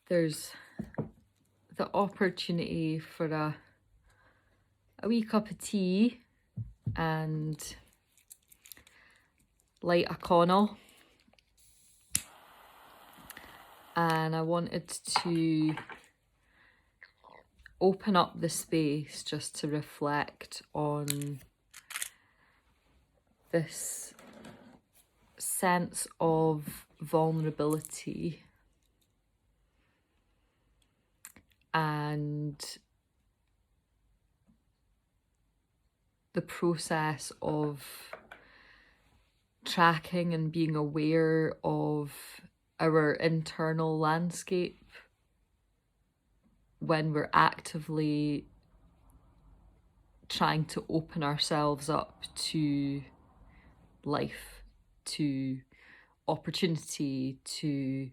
there's the opportunity for a wee cup of tea and light a candle. And I wanted to open up the space just to reflect on this sense of vulnerability and the process of tracking and being aware of our internal landscape when we're actively trying to open ourselves up to life, to opportunity, to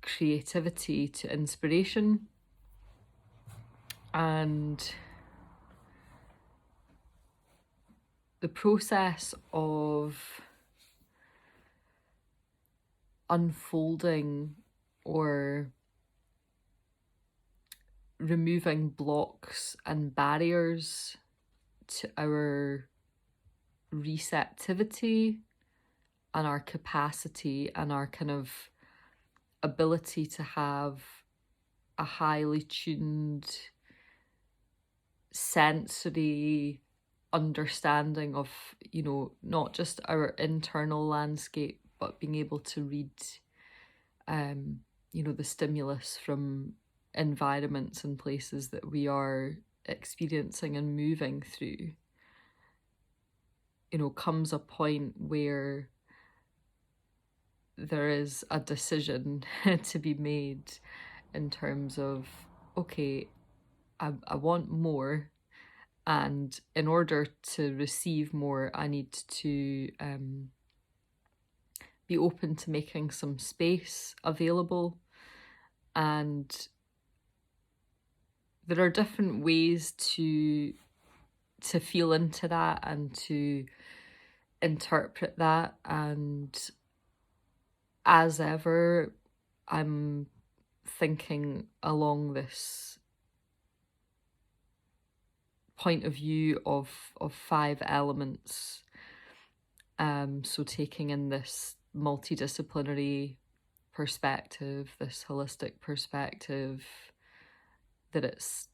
creativity, to inspiration. And the process of unfolding or removing blocks and barriers to our receptivity and our capacity and our kind of ability to have a highly tuned sensory understanding of, you know, not just our internal landscape, but being able to read, you know, the stimulus from environments and places that we are experiencing and moving through. You know, comes a point where there is a decision to be made in terms of, okay, I want more, and in order to receive more, I need to be open to making some space available. And there are different ways to feel into that and to interpret that. And as ever, I'm thinking along this point of view of 5 elements. So taking in this multidisciplinary perspective, this holistic perspective, that it's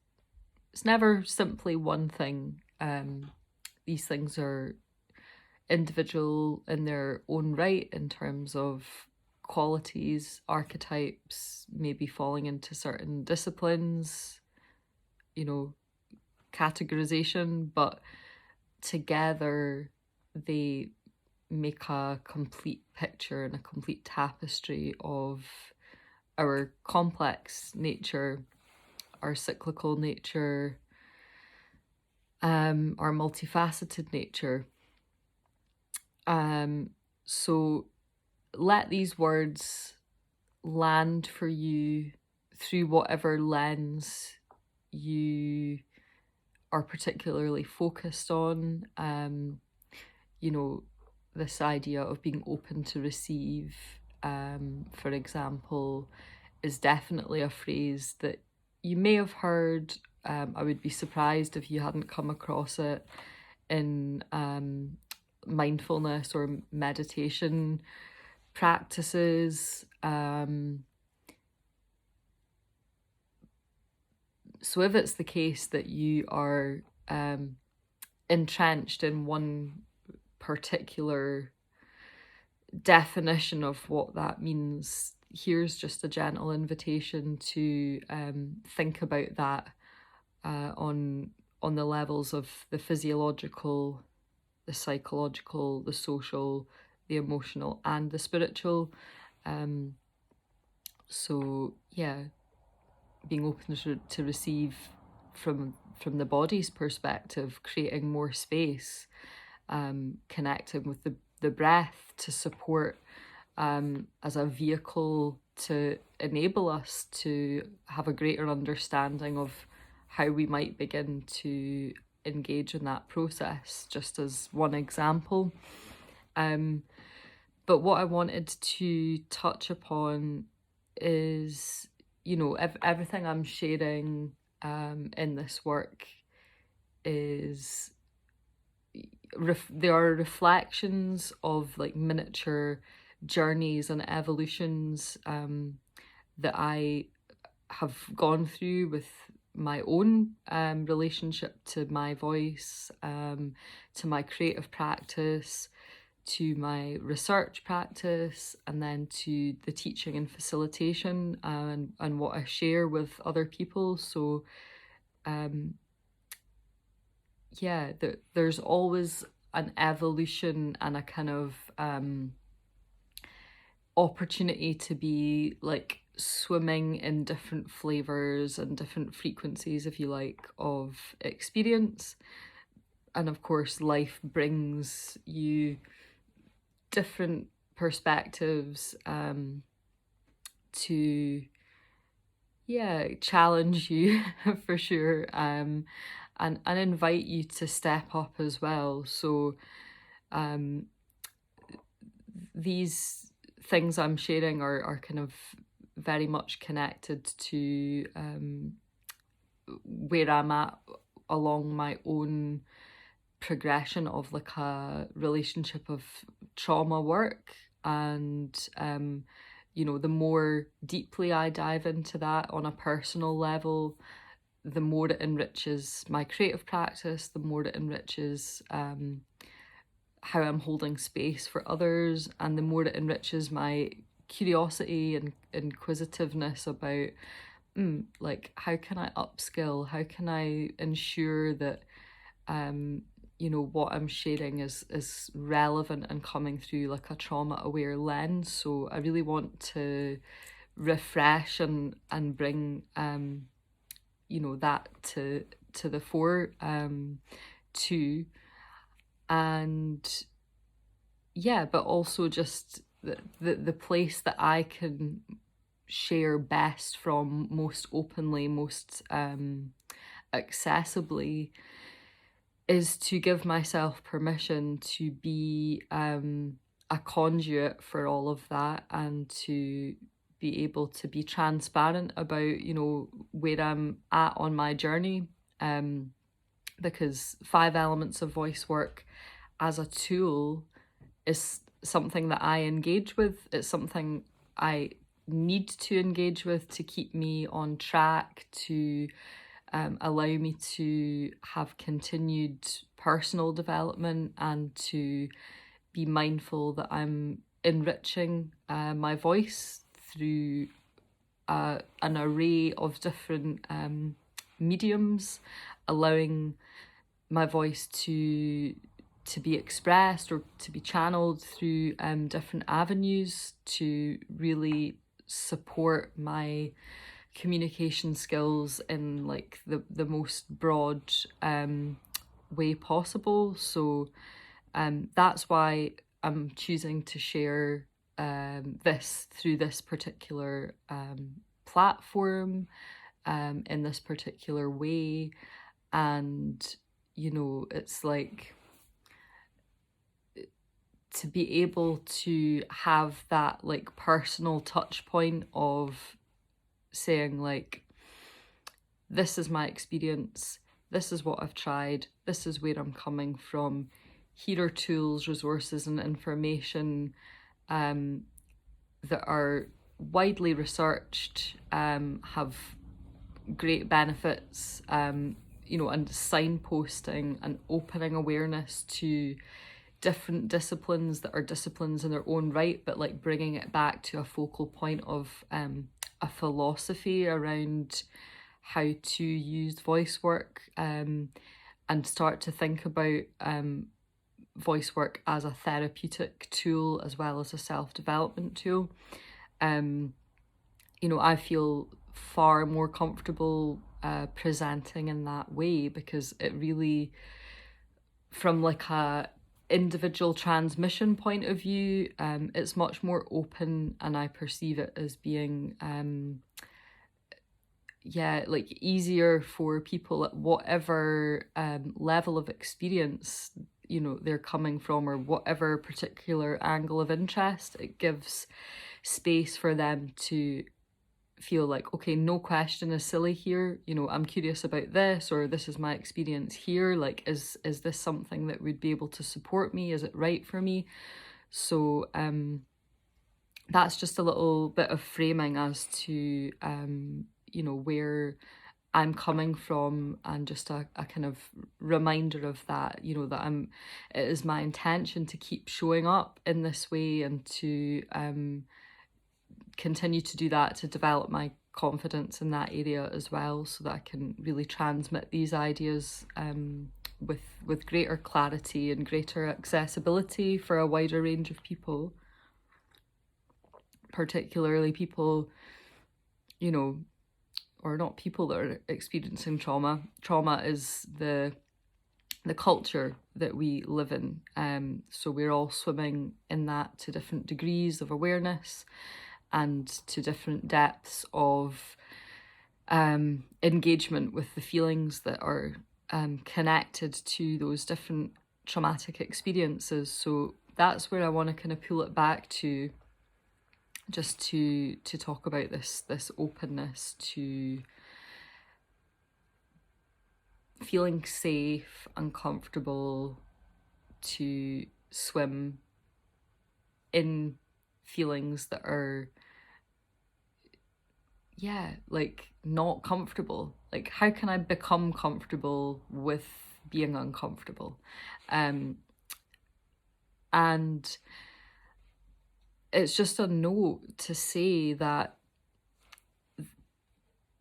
never simply one thing. These things are individual in their own right in terms of qualities, archetypes, maybe falling into certain disciplines, you know, categorization, but together they make a complete picture and a complete tapestry of our complex nature, our cyclical nature, our multifaceted nature. So let these words land for you through whatever lens you are particularly focused on. You know, this idea of being open to receive, for example, is definitely a phrase that you may have heard. I would be surprised if you hadn't come across it in mindfulness or meditation practices. So if it's the case that you are entrenched in one particular definition of what that means, here's just a gentle invitation to think about that on the levels of the physiological, the psychological, the social, the emotional, and the spiritual. So yeah, being open to receive from the body's perspective, creating more space, connecting with the breath to support as a vehicle to enable us to have a greater understanding of how we might begin to engage in that process, just as one example. But what I wanted to touch upon is, everything I'm sharing in this work is there are reflections of like miniature journeys and evolutions that I have gone through with my own relationship to my voice, to my creative practice, to my research practice, and then to the teaching and facilitation and what I share with other people. So there's always an evolution and a kind of opportunity to be like swimming in different flavors and different frequencies, if you like, of experience. And of course, life brings you different perspectives to challenge you for sure, and invite you to step up as well. So these things I'm sharing are kind of very much connected to where I'm at along my own progression of like a relationship of trauma work. And the more deeply I dive into that on a personal level, the more it enriches my creative practice, the more it enriches how I'm holding space for others, and the more it enriches my curiosity and inquisitiveness about like how can I upskill, how can I ensure that what I'm sharing is relevant and coming through like a trauma aware lens. So I really want to refresh and bring that to the fore too. And but also just the place that I can share best from, most openly, most accessibly, is to give myself permission to be a conduit for all of that, and to be able to be transparent about where I'm at on my journey, because 5 Elements of Voice Work as a tool is something that I engage with. It's something I need to engage with to keep me on track, to allow me to have continued personal development, and to be mindful that I'm enriching my voice through an array of different mediums, allowing my voice to be expressed or to be channeled through different avenues to really support my communication skills in like the most broad way possible. So that's why I'm choosing to share this through this particular platform, in this particular way. And it's like to be able to have that like personal touch point of saying like, this is my experience, this is what I've tried, this is where I'm coming from, here are tools, resources and information that are widely researched, have great benefits, and signposting and opening awareness to different disciplines that are disciplines in their own right, but like bringing it back to a focal point of a philosophy around how to use voice work, and start to think about voice work as a therapeutic tool as well as a self-development tool. I feel far more comfortable presenting in that way, because it really, from like a individual transmission point of view, it's much more open, and I perceive it as being like easier for people at whatever level of experience they're coming from, or whatever particular angle of interest. It gives space for them to feel like, okay, no question is silly here, you know, I'm curious about this, or this is my experience here, like is this something that would be able to support me, is it right for me? So that's just a little bit of framing as to you know, where I'm coming from, and just a kind of reminder of that, you know, that it is my intention to keep showing up in this way, and to continue to do that, to develop my confidence in that area as well, so that I can really transmit these ideas with greater clarity and greater accessibility for a wider range of people, particularly people, you know, or not people that are experiencing trauma. Trauma is the culture that we live in. So we're all swimming in that to different degrees of awareness and to different depths of engagement with the feelings that are connected to those different traumatic experiences. So that's where I want to kind of pull it back to, just to talk about this openness to feeling safe and comfortable to swim in feelings that are, yeah, like not comfortable. Like, how can I become comfortable with being uncomfortable? And it's just a note to say that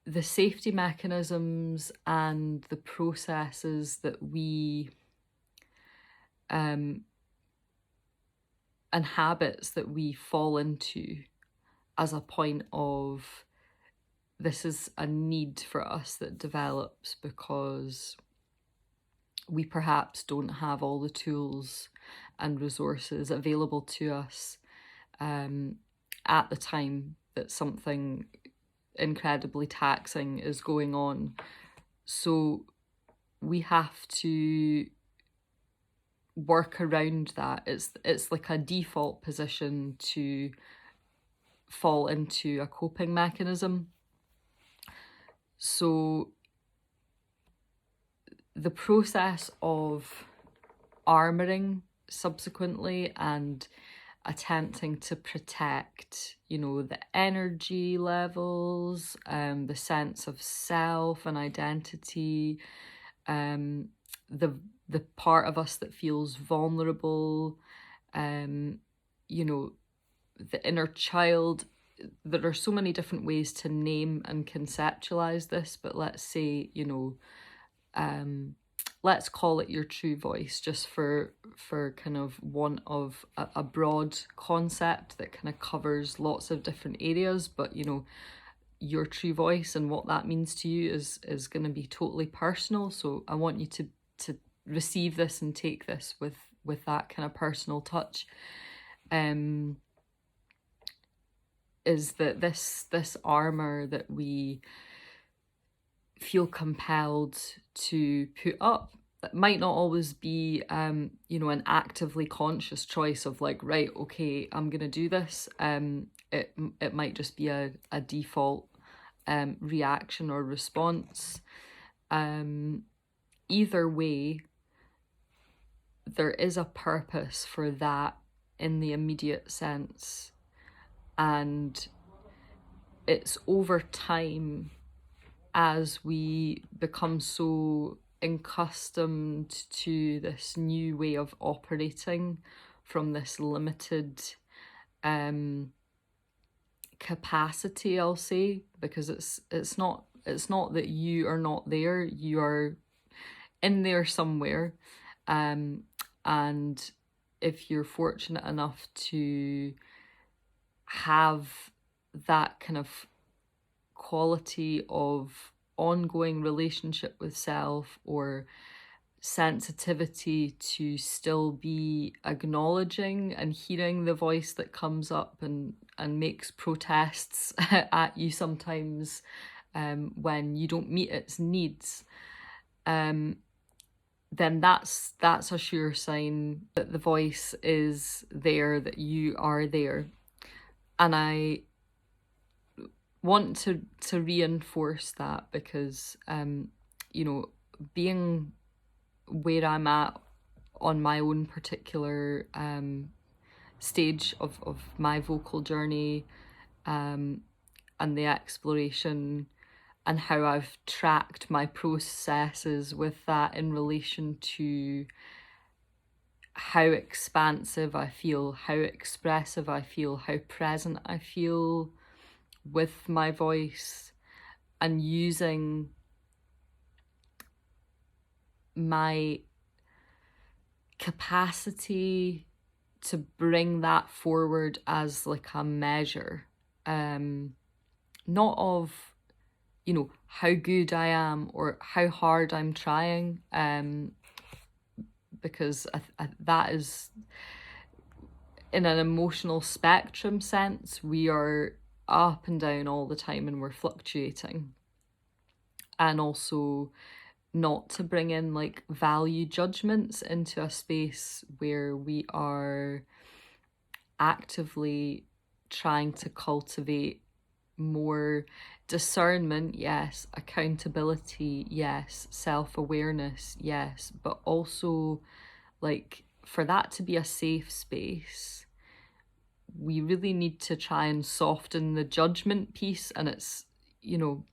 the safety mechanisms and the processes that we and habits that we fall into as a point of, this is a need for us that develops because we perhaps don't have all the tools and resources available to us at the time that something incredibly taxing is going on. So we have to work around that. It's like a default position to fall into a coping mechanism. So the process of armoring subsequently and attempting to protect, you know, the energy levels, the sense of self and identity, the part of us that feels vulnerable, you know, the inner child. There are so many different ways to name and conceptualize this, but let's say, you know, let's call it your true voice, just for kind of one of a broad concept that kind of covers lots of different areas. But, you know, your true voice and what that means to you is going to be totally personal. So I want you to receive this and take this with that kind of personal touch. Is that this armor that we feel compelled to put up, that might not always be you know, an actively conscious choice of like, right, okay, I'm gonna do this. It might just be a default reaction or response. Either way, there is a purpose for that in the immediate sense, and it's over time, as we become so accustomed to this new way of operating from this limited capacity, I'll say, because it's not that you are not there, you are in there somewhere. And if you're fortunate enough to have that kind of quality of ongoing relationship with self, or sensitivity to still be acknowledging and hearing the voice that comes up and makes protests at you sometimes when you don't meet its needs, then that's a sure sign that the voice is there, that you are there. And I want to reinforce that because, you know, being where I'm at on my own particular stage of my vocal journey, and the exploration, and how I've tracked my processes with that in relation to how expansive I feel, how expressive I feel, how present I feel with my voice, and using my capacity to bring that forward as like a measure, not of, you know, how good I am or how hard I'm trying, because that is, in an emotional spectrum sense, we are up and down all the time and we're fluctuating. And also not to bring in like value judgments into a space where we are actively trying to cultivate more discernment, yes, accountability, yes, self-awareness, yes, but also, like, for that to be a safe space, we really need to try and soften the judgment piece. And it's, you know,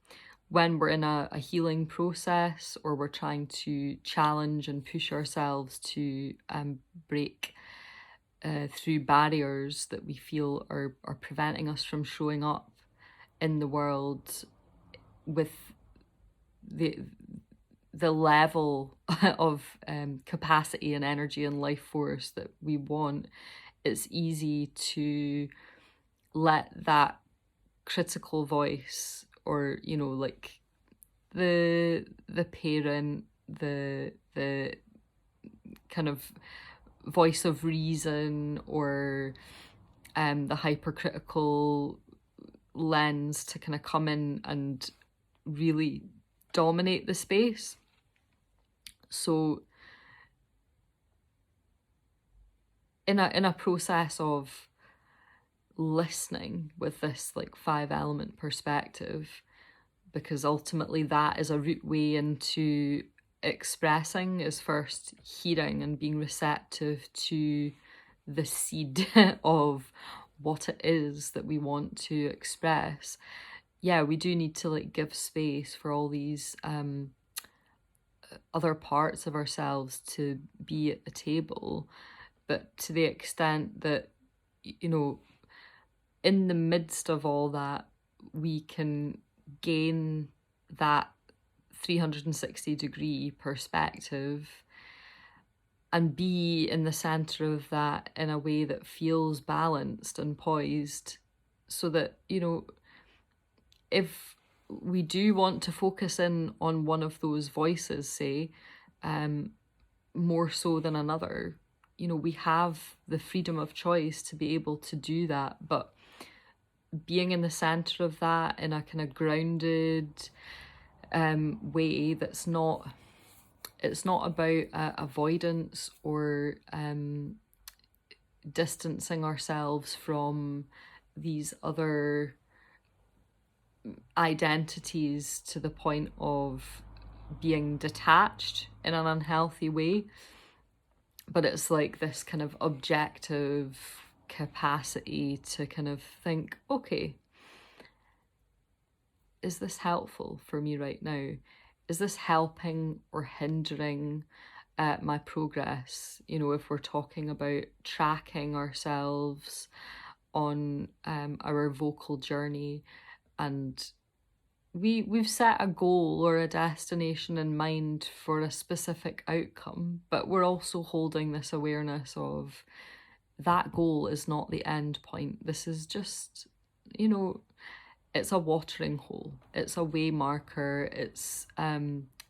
when we're in a healing process, or we're trying to challenge and push ourselves to break through barriers that we feel are preventing us from showing up in the world with the level of capacity and energy and life force that we want, it's easy to let that critical voice, or, you know, like the parent, the kind of voice of reason, or the hypercritical lens, to kind of come in and really dominate the space. So in a process of listening with this like 5-element perspective, because ultimately that is a root way into expressing, is first hearing and being receptive to the seed of what it is that we want to express. Yeah, we do need to like give space for all these other parts of ourselves to be at the table, but to the extent that, you know, in the midst of all that, we can gain that 360-degree perspective and be in the center of that in a way that feels balanced and poised, so that, you know, if we do want to focus in on one of those voices, say, more so than another, you know, we have the freedom of choice to be able to do that. But being in the center of that in a kind of grounded way, that's not, it's not about avoidance or distancing ourselves from these other identities to the point of being detached in an unhealthy way. But it's like this kind of objective capacity to kind of think, okay, is this helpful for me right now? Is this helping or hindering my progress? You know, if we're talking about tracking ourselves on our vocal journey, and we've set a goal or a destination in mind for a specific outcome, but we're also holding this awareness of that goal is not the end point. This is just, you know, it's a watering hole, it's a way marker, it's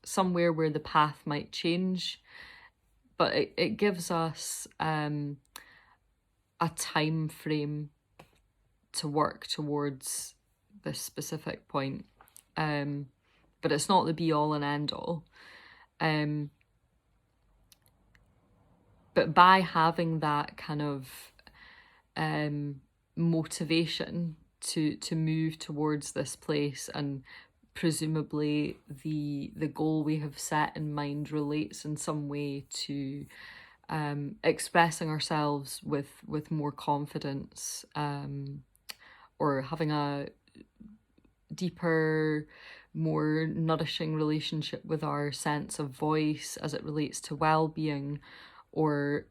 somewhere where the path might change, but it gives us a time frame to work towards this specific point. But it's not the be all and end all. But by having that kind of motivation to move towards this place, and presumably the goal we have set in mind relates in some way to expressing ourselves with more confidence, or having a deeper, more nourishing relationship with our sense of voice as it relates to well-being, or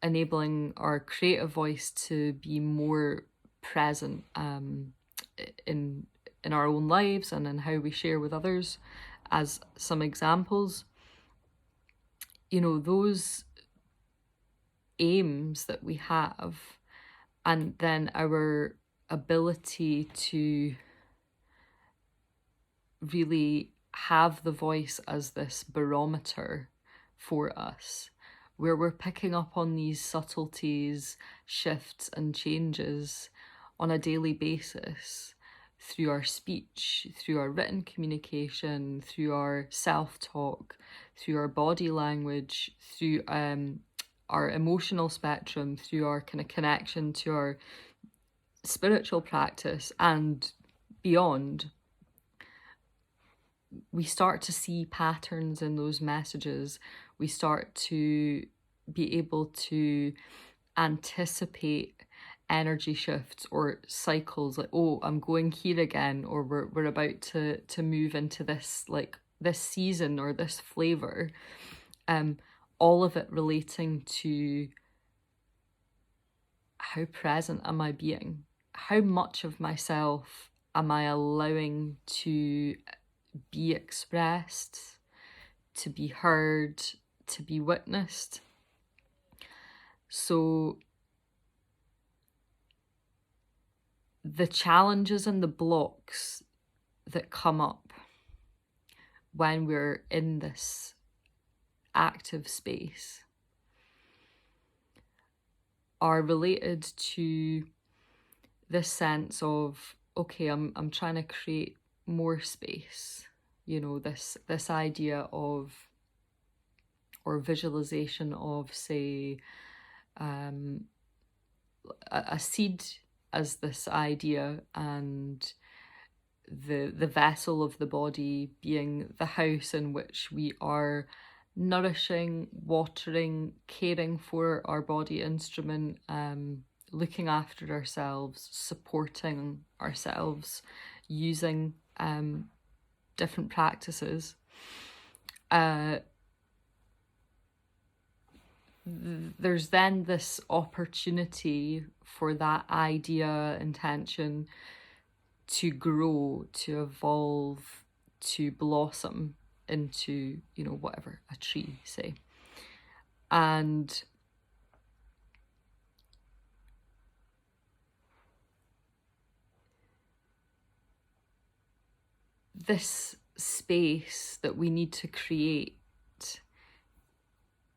enabling our creative voice to be more present in our own lives and in how we share with others. As some examples, those aims that we have, and then our ability to really have the voice as this barometer for us, where we're picking up on these subtleties, shifts and changes on a daily basis through our speech, through our written communication, through our self-talk, through our body language, through our emotional spectrum, through our kind of connection to our spiritual practice and beyond. We start to see patterns in those messages. We start to be able to anticipate energy shifts or cycles, like, oh, I'm going here again, or we're about to move into this, like, this season or this flavor. All of it relating to how present am I being? How much of myself am I allowing to be expressed, to be heard, to be witnessed? So the challenges and the blocks that come up when we're in this active space are related to this sense of, okay, I'm trying to create more space, this idea of, or visualization of, say, a seed as this idea, and the vessel of the body being the house in which we are nourishing, watering, caring for our body instrument, looking after ourselves, supporting ourselves, using different practices. There's then this opportunity for that idea, intention, to grow, to evolve, to blossom into, whatever, a tree, say. And this space that we need to create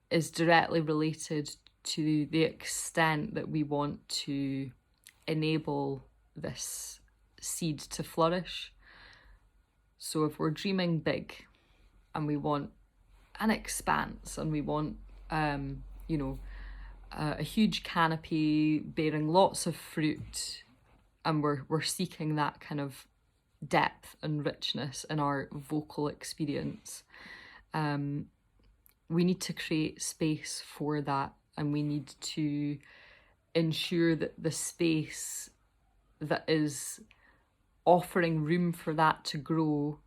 is directly related to the extent that we want to enable this seed to flourish. So if we're dreaming big and we want an expanse, and we want a huge canopy bearing lots of fruit, and we're seeking that kind of depth and richness in our vocal experience, we need to create space for that, and we need to ensure that the space that is offering room for that to grow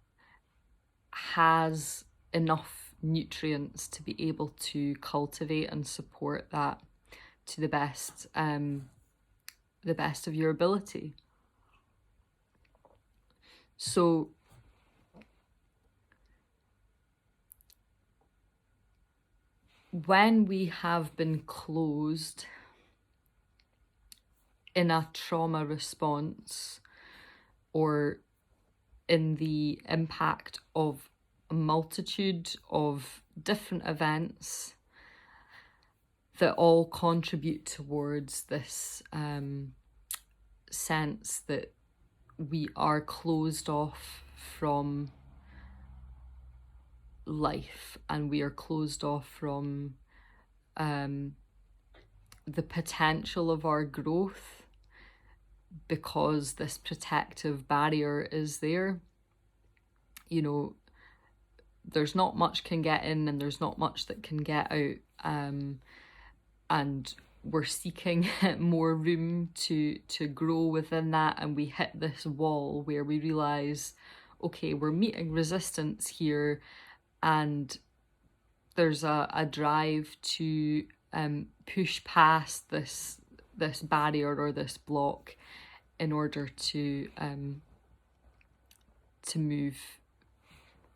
has enough nutrients to be able to cultivate and support that to the best of your ability. So when we have been closed in a trauma response, or in the impact of a multitude of different events that all contribute towards this sense that we are closed off from life, and we are closed off from the potential of our growth, because this protective barrier is there. You know, there's not much can get in and there's not much that can get out. And we're seeking more room to grow within that, and we hit this wall where we realize, okay, we're meeting resistance here, and there's a drive to push past this barrier or this block in order to move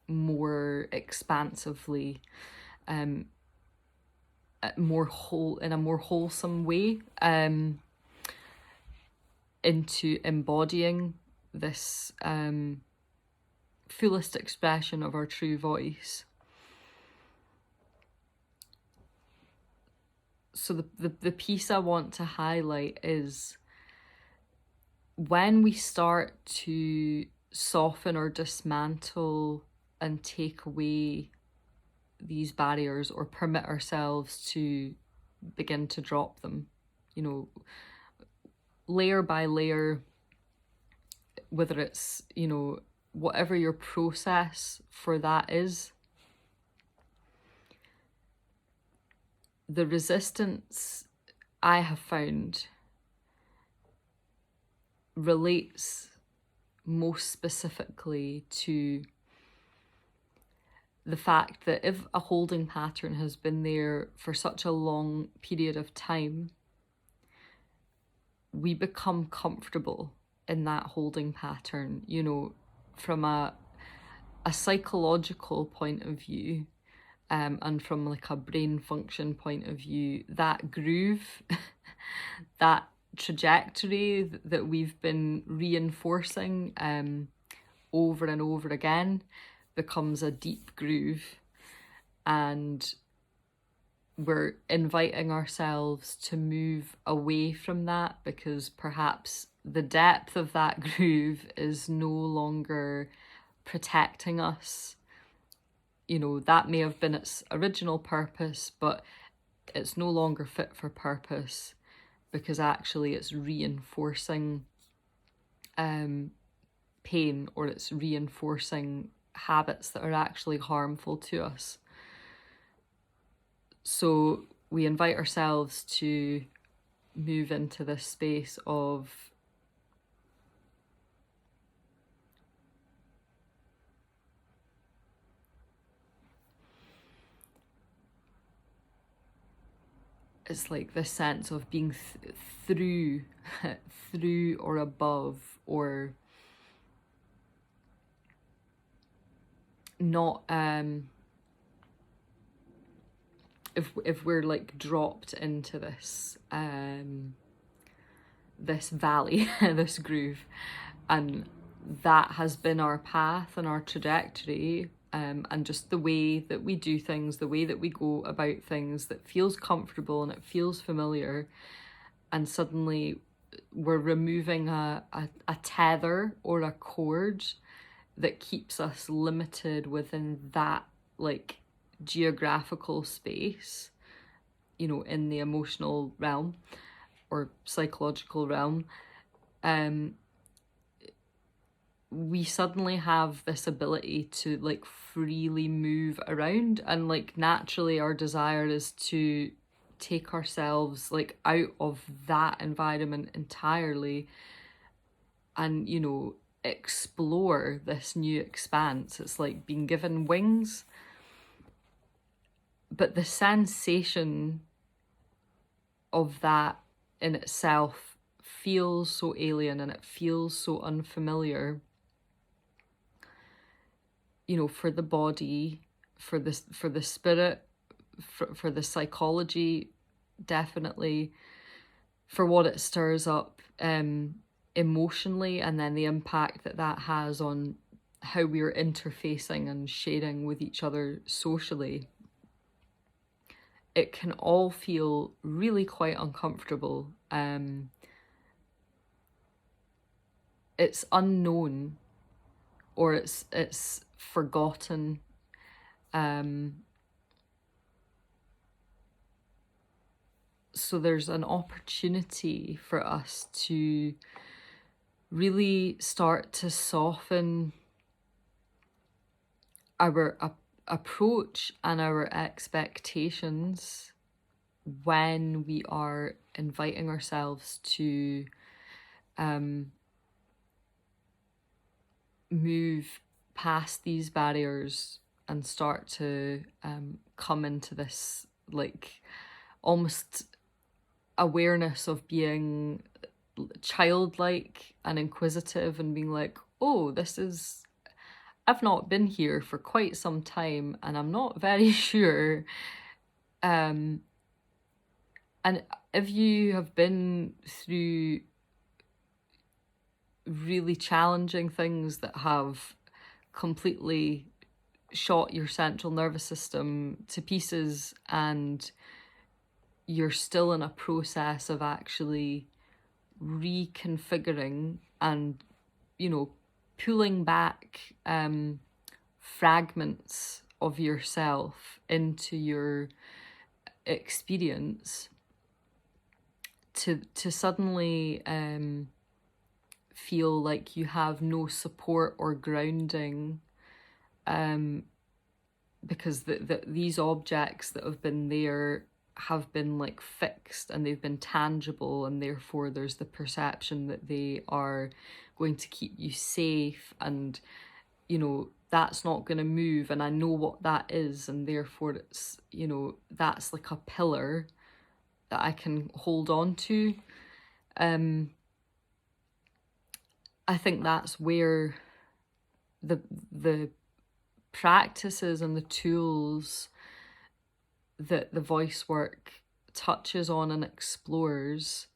more expansively, in a more wholesome way, into embodying this fullest expression of our true voice. So the piece I want to highlight is when we start to soften or dismantle and take away these barriers, or permit ourselves to begin to drop them, you know, layer by layer, whether it's, you know, whatever your process for that is, the resistance I have found relates most specifically to the fact that if a holding pattern has been there for such a long period of time, we become comfortable in that holding pattern, you know, from a psychological point of view, and from like a brain function point of view, that groove, that trajectory that we've been reinforcing over and over again becomes a deep groove, and we're inviting ourselves to move away from that because perhaps the depth of that groove is no longer protecting us. You know, that may have been its original purpose, but it's no longer fit for purpose because actually it's reinforcing pain, or it's reinforcing habits that are actually harmful to us. So we invite ourselves to move into this space of it's like this sense of being through through or above, or not if we're like dropped into this this valley, this groove, and that has been our path and our trajectory, and just the way that we do things, the way that we go about things, that feels comfortable and it feels familiar, and suddenly we're removing a tether or a cord that keeps us limited within that like geographical space, you know, in the emotional realm or psychological realm. We suddenly have this ability to like freely move around, and like naturally our desire is to take ourselves like out of that environment entirely and, you know, explore this new expanse. It's like being given wings, but the sensation of that in itself feels so alien and it feels so unfamiliar, you know, for the body, for the spirit, for the psychology, definitely, for what it stirs up emotionally, and then the impact that that has on how we're interfacing and sharing with each other socially. It can all feel really quite uncomfortable. It's unknown, or it's forgotten. So there's an opportunity for us to really start to soften our approach and our expectations when we are inviting ourselves to move past these barriers and start to come into this like almost awareness of being childlike and inquisitive and being like, oh, I've not been here for quite some time and I'm not very sure. And if you have been through really challenging things that have completely shot your central nervous system to pieces and you're still in a process of actually reconfiguring and, pulling back fragments of yourself into your experience, to suddenly feel like you have no support or grounding, because these objects that have been there have been like fixed and they've been tangible, and therefore there's the perception that they are going to keep you safe, and that's not going to move, and I know what that is, and therefore it's that's like a pillar that I can hold on to. I think that's where the practices and the tools that the voice work touches on and explores,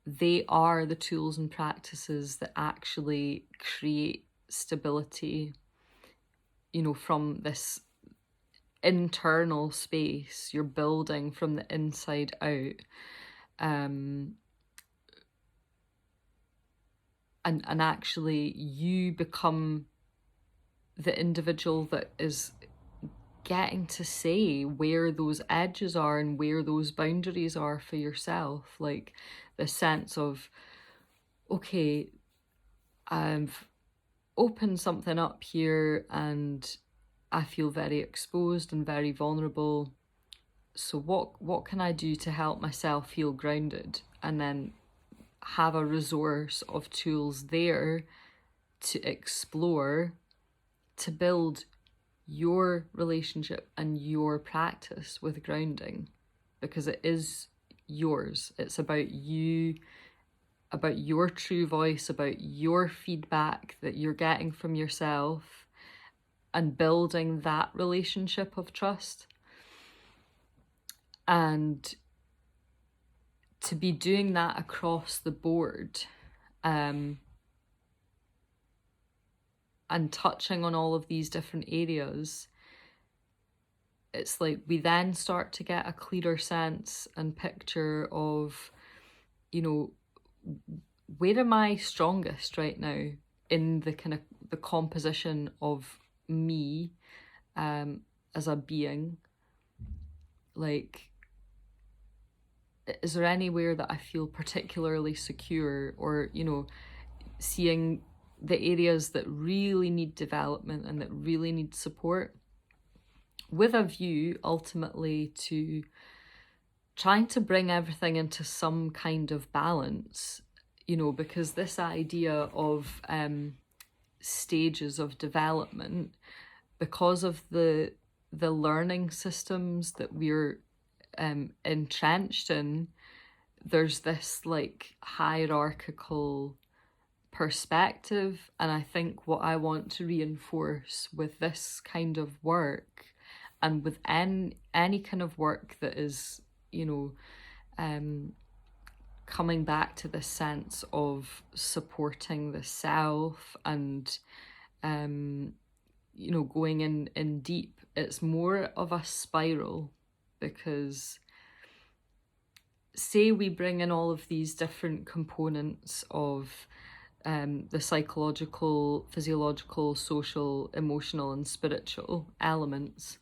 they are the tools and practices that actually create stability, from this internal space you're building from the inside out. And actually you become the individual that is getting to say where those edges are and where those boundaries are for yourself. Like the sense of, okay, I've opened something up here and I feel very exposed and very vulnerable. So what can I do to help myself feel grounded? And then have a resource of tools there to explore, to build your relationship and your practice with grounding, because it is yours. It's about you, about your true voice, about your feedback that you're getting from yourself, and building that relationship of trust. And to be doing that across the board, and touching on all of these different areas, it's like we then start to get a clearer sense and picture of, where am I strongest right now in the kind of the composition of me as a being. Like, is there anywhere that I feel particularly secure, or seeing the areas that really need development and that really need support, with a view ultimately to trying to bring everything into some kind of balance, because this idea of stages of development, because of the learning systems that we're entrenched in, there's this like hierarchical perspective. And I think what I want to reinforce with this kind of work, and with any kind of work that is, coming back to the sense of supporting the self and, going in deep, it's more of a spiral. Because say we bring in all of these different components of the psychological, physiological, social, emotional, and spiritual elements,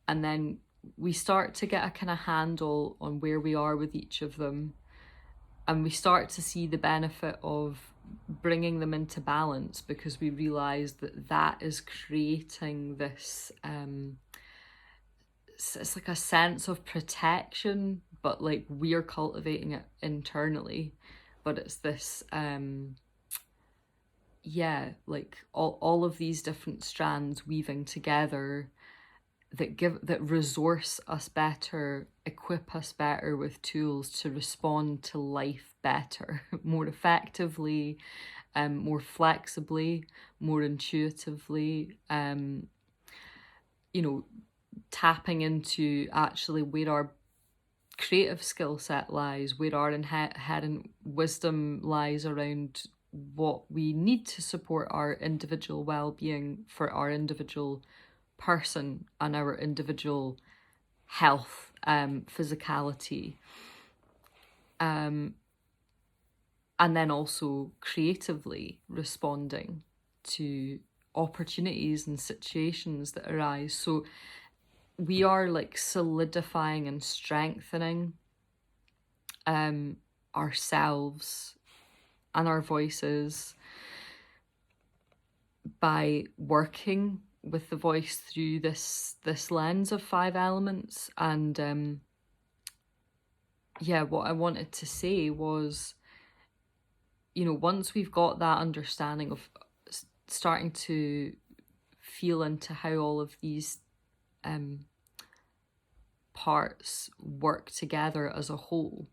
and then we start to get a kind of handle on where we are with each of them, And we start to see the benefit of bringing them into balance, because we realize that that is creating this it's like a sense of protection, but like we're cultivating it internally. But it's this like all of these different strands weaving together that resource us better, equip us better with tools to respond to life better, more effectively, more flexibly, more intuitively, tapping into actually where our creative skill set lies, where our inherent wisdom lies around what we need to support our individual well-being for our individual person and our individual health, physicality, and then also creatively responding to opportunities and situations that arise. So we are like solidifying and strengthening ourselves and our voices by working with the voice through this lens of 5 elements. And what I wanted to say was, once we've got that understanding of starting to feel into how all of these parts work together as a whole,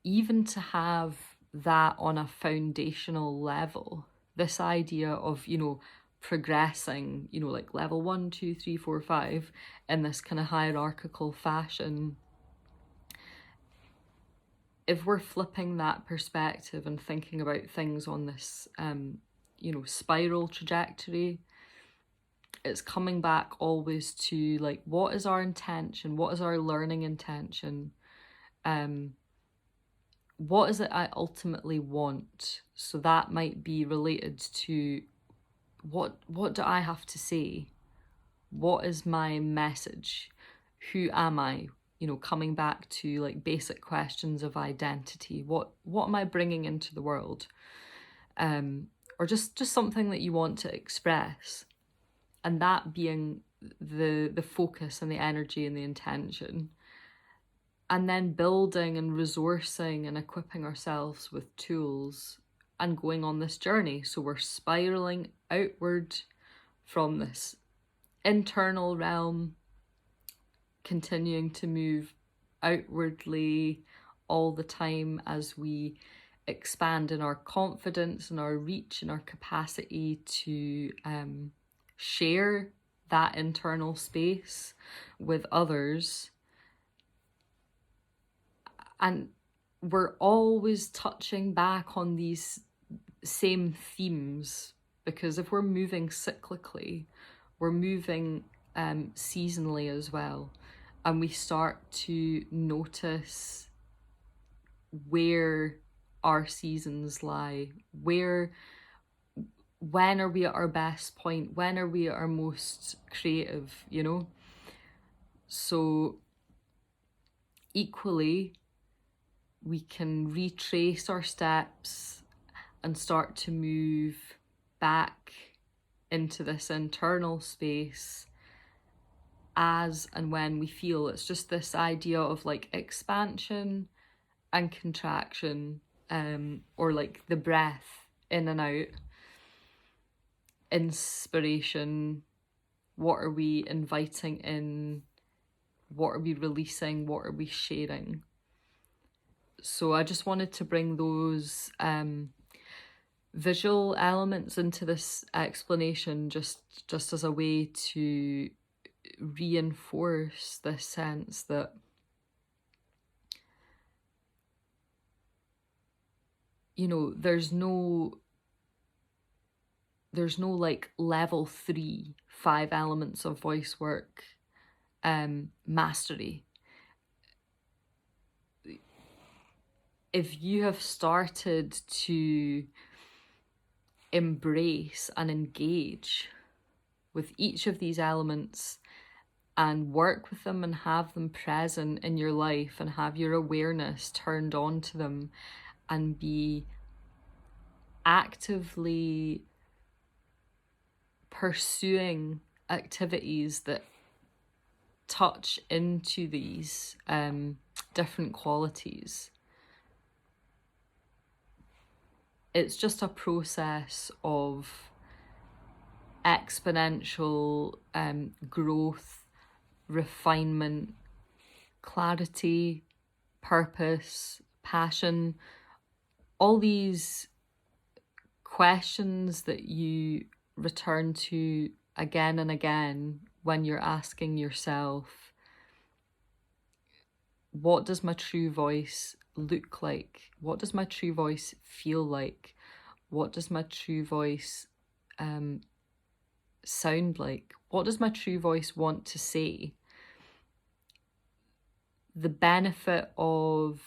even to have that on a foundational level, this idea of, progressing, like level 1, 2, 3, 4, 5 in this kind of hierarchical fashion. If we're flipping that perspective and thinking about things on this, spiral trajectory, it's coming back always to like, what is our intention? What is our learning intention? What is it I ultimately want? So that might be related to what do I have to say? What is my message? Who am I? Coming back to like basic questions of identity. What am I bringing into the world? Or just something that you want to express. And that being the focus and the energy and the intention. And then building and resourcing and equipping ourselves with tools and going on this journey. So we're spiraling outward from this internal realm, continuing to move outwardly all the time as we expand in our confidence and our reach and our capacity to share that internal space with others. And we're always touching back on these same themes, because if we're moving cyclically, we're moving seasonally as well. And we start to notice where our seasons lie, when are we at our best point, when are we at our most creative, So equally, we can retrace our steps and start to move back into this internal space as and when we feel. It's just this idea of like expansion and contraction, or like the breath in and out, inspiration, what are we inviting in, what are we releasing, what are we sharing. So I just wanted to bring those visual elements into this explanation, just as a way to reinforce this sense that there's no like level 3 5 elements of voice work mastery. If you have started to embrace and engage with each of these elements and work with them and have them present in your life and have your awareness turned on to them and be actively pursuing activities that touch into these different qualities. It's just a process of exponential growth, refinement, clarity, purpose, passion, all these questions that you return to again and again when you're asking yourself, what does my true voice look like? What does my true voice feel like? What does my true voice sound like? What does my true voice want to say? The benefit of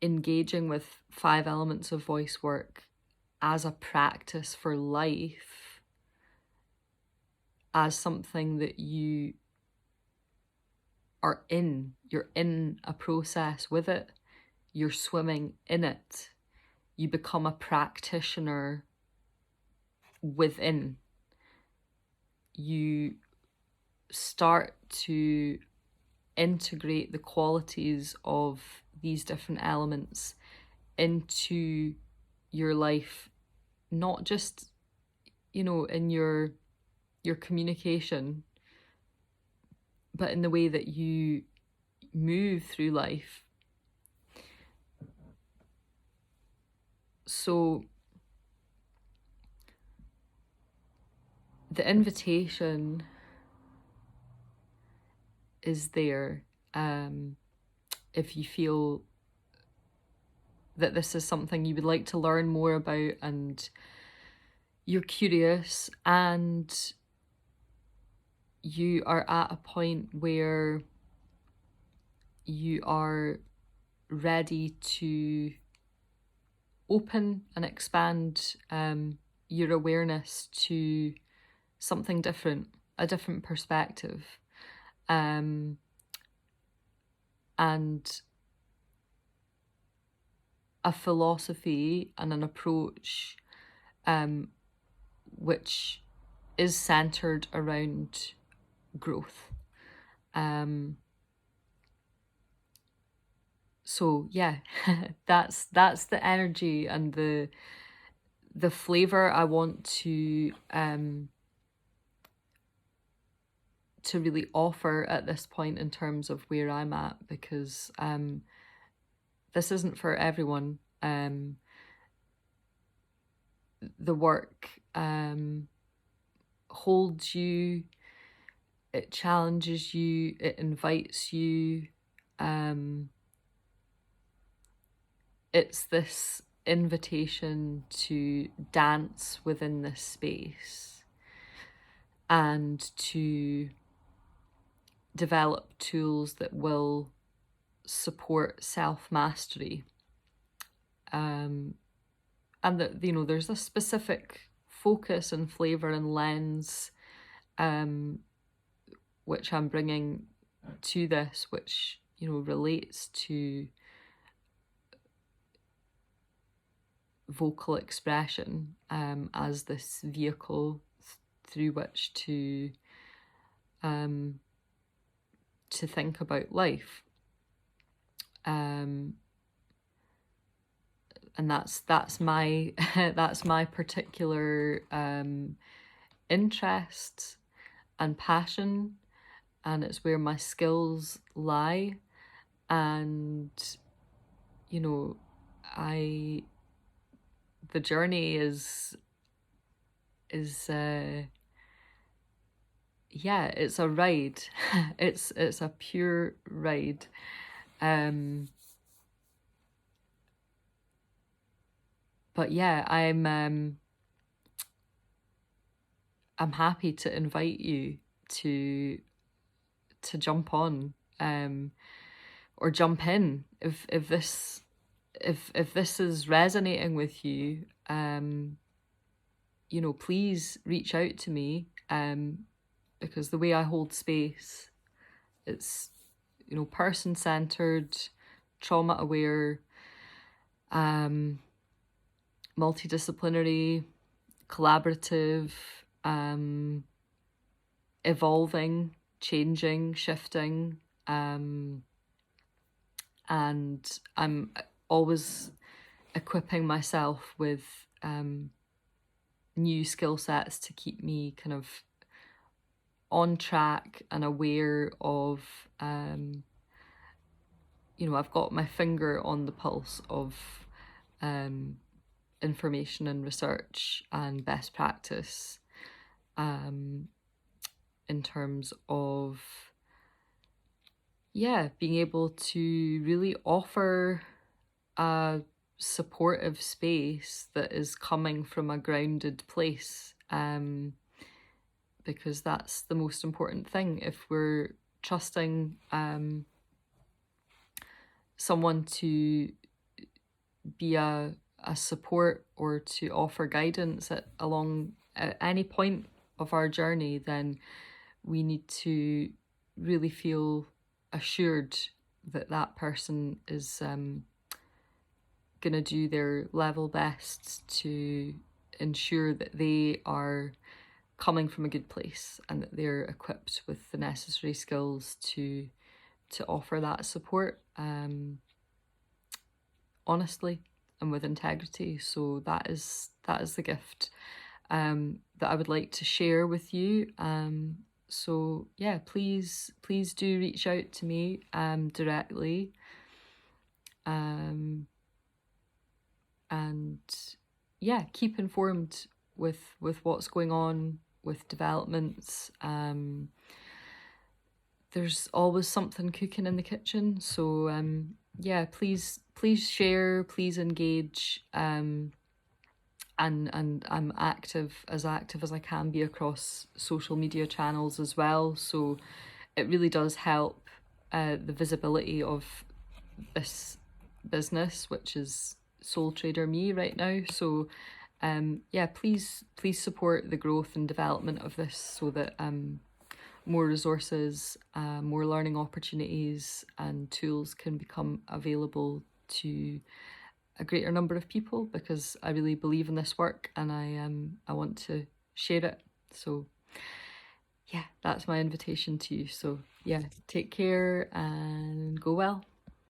engaging with 5 elements of voice work as a practice for life, as something that you are in, you're in a process with it, you're swimming in it, you become a practitioner within. You start to integrate the qualities of these different elements into your life, not just, in your communication, but in the way that you move through life. So the invitation is there. If you feel that this is something you would like to learn more about and you're curious and you are at a point where you are ready to open and expand your awareness to something different, a different perspective, and a philosophy and an approach which is centered around growth. So yeah, that's the energy and the flavor I want to really offer at this point in terms of where I'm at, because this isn't for everyone. The work holds you, it challenges you, it invites you. It's this invitation to dance within this space and to develop tools that will support self-mastery. And that, there's a specific focus and flavor and lens which I'm bringing to this, which, relates to vocal expression as this vehicle through which to think about life, and that's my that's my particular interest and passion, and it's where my skills lie. And the journey is yeah, it's a ride. it's a pure ride. But yeah, I'm happy to invite you to jump on or jump in if this is resonating with you. Please reach out to me because the way I hold space, it's, you know, person-centered, trauma-aware, multidisciplinary, collaborative, evolving, changing, shifting, and I'm always equipping myself with new skill sets to keep me kind of on track and aware of, you know, I've got my finger on the pulse of information and research and best practice in terms of, yeah, being able to really offer a supportive space that is coming from a grounded place, because that's the most important thing. If we're trusting someone to be a support or to offer guidance at any point of our journey, then we need to really feel assured that that person is going to do their level best to ensure that they are coming from a good place and that they're equipped with the necessary skills to offer that support honestly and with integrity. So that is the gift that I would like to share with you. So yeah, please do reach out to me directly, and yeah, keep informed with what's going on with developments. There's always something cooking in the kitchen, so yeah, please share, please engage, and I'm active as I can be across social media channels as well. So it really does help the visibility of this business, which is Soul Trader Me right now. So yeah, please support the growth and development of this so that more resources, more learning opportunities and tools can become available to a greater number of people, because I really believe in this work and I want to share it. So yeah, that's my invitation to you. So yeah, take care and go well.